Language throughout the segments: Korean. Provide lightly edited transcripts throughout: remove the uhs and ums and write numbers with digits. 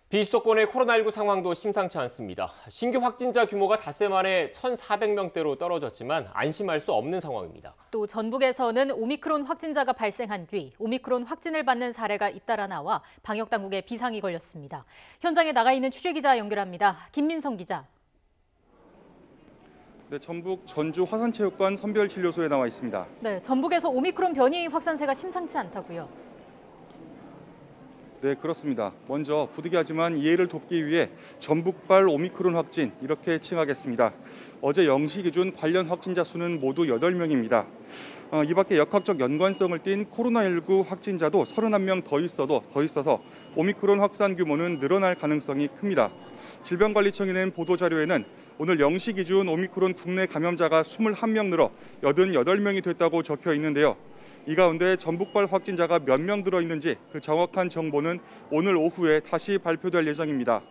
비수도권의 코로나19 상황도 심상치 않습니다. 신규 확진자 규모가 닷새 만에 1,400명대로 떨어졌지만 안심할 수 없는 상황입니다. 또 전북에서는 오미크론 확진자가 발생한 뒤 오미크론 확진을 받는 사례가 잇따라 나와 방역당국에 비상이 걸렸습니다. 현장에 나가 있는 취재기자 연결합니다. 김민성 기자. 네, 전북 전주 화산체육관 선별진료소에 나와 있습니다. 네, 전북에서 오미크론 변이 확산세가 심상치 않다고요. 네, 그렇습니다. 먼저 부득이하지만 이해를 돕기 위해 전북발 오미크론 확진 이렇게 칭하겠습니다. 어제 0시 기준 관련 확진자 수는 모두 8명입니다. 이 밖에 역학적 연관성을 띤 코로나19 확진자도 31명 더 있어서 오미크론 확산 규모는 늘어날 가능성이 큽니다. 질병관리청이 낸 보도자료에는 오늘 0시 기준 오미크론 국내 감염자가 21명 늘어 88명이 됐다고 적혀 있는데요. 이 가운데 전북발 확진자가 몇 명 들어있는지 그 정확한 정보는 오늘 오후에 다시 발표될 예정입니다.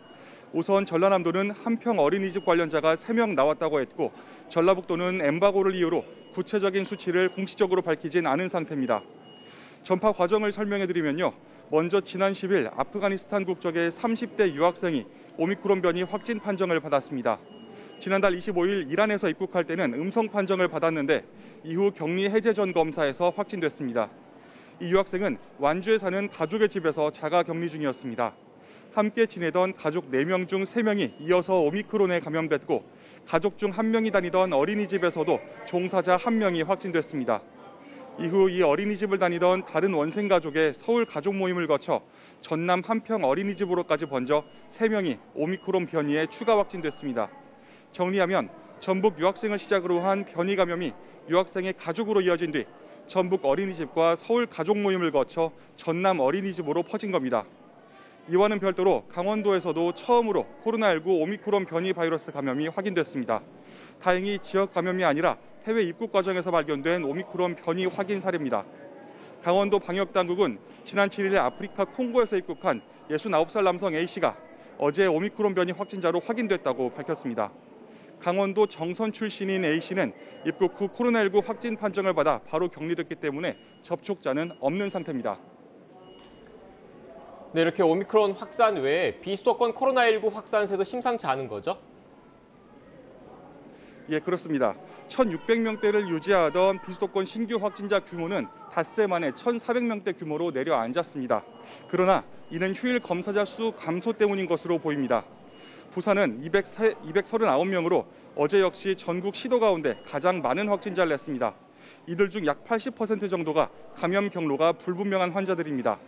우선 전라남도는 한평 어린이집 관련자가 3명 나왔다고 했고 전라북도는 엠바고를 이유로 구체적인 수치를 공식적으로 밝히진 않은 상태입니다. 전파 과정을 설명해드리면요. 먼저 지난 10일 아프가니스탄 국적의 30대 유학생이 오미크론 변이 확진 판정을 받았습니다. 지난달 25일 이란에서 입국할 때는 음성 판정을 받았는데 이후 격리 해제 전 검사에서 확진됐습니다. 이 유학생은 완주에 사는 가족의 집에서 자가 격리 중이었습니다. 함께 지내던 가족 4명 중 3명이 이어서 오미크론에 감염됐고 가족 중 1명이 다니던 어린이집에서도 종사자 1명이 확진됐습니다. 이후 이 어린이집을 다니던 다른 원생 가족의 서울 가족 모임을 거쳐 전남 한평 어린이집으로까지 번져 3명이 오미크론 변이에 추가 확진됐습니다. 정리하면 전북 유학생을 시작으로 한 변이 감염이 유학생의 가족으로 이어진 뒤 전북 어린이집과 서울 가족 모임을 거쳐 전남 어린이집으로 퍼진 겁니다. 이와는 별도로 강원도에서도 처음으로 코로나19 오미크론 변이 바이러스 감염이 확인됐습니다. 다행히 지역 감염이 아니라 해외 입국 과정에서 발견된 오미크론 변이 확인 사례입니다. 강원도 방역당국은 지난 7일 아프리카 콩고에서 입국한 69살 남성 A씨가 어제 오미크론 변이 확진자로 확인됐다고 밝혔습니다. 강원도 정선 출신인 A씨는 입국 후 코로나19 확진 판정을 받아 바로 격리됐기 때문에 접촉자는 없는 상태입니다. 네, 이렇게 오미크론 확산 외에 비수도권 코로나19 확산세도 심상치 않은 거죠? 예, 그렇습니다. 1,600명대를 유지하던 비수도권 신규 확진자 규모는 닷새 만에 1,400명대 규모로 내려앉았습니다. 그러나 이는 휴일 검사자 수 감소 때문인 것으로 보입니다. 부산은 239명으로 어제 역시 전국 시도 가운데 가장 많은 확진자를 냈습니다. 이들 중 약 80% 정도가 감염 경로가 불분명한 환자들입니다.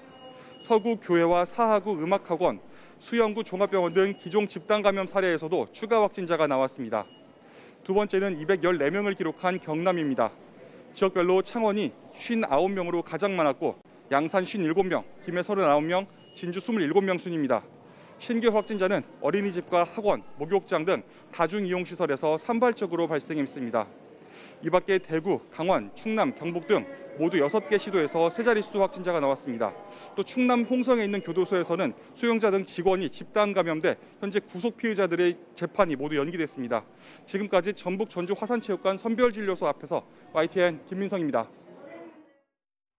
서구 교회와 사하구 음악학원, 수영구 종합병원 등 기존 집단 감염 사례에서도 추가 확진자가 나왔습니다. 두 번째는 214명을 기록한 경남입니다. 지역별로 창원이 59명으로 가장 많았고 양산 57명, 김해 39명, 진주 27명 순입니다. 신규 확진자는 어린이집과 학원, 목욕장 등 다중이용시설에서 산발적으로 발생했습니다. 이 밖에 대구, 강원, 충남, 경북 등 모두 6개 시도에서 세 자릿수 확진자가 나왔습니다. 또 충남 홍성에 있는 교도소에서는 수용자 등 직원이 집단 감염돼 현재 구속 피의자들의 재판이 모두 연기됐습니다. 지금까지 전북 전주 화산체육관 선별진료소 앞에서 YTN 김민성입니다.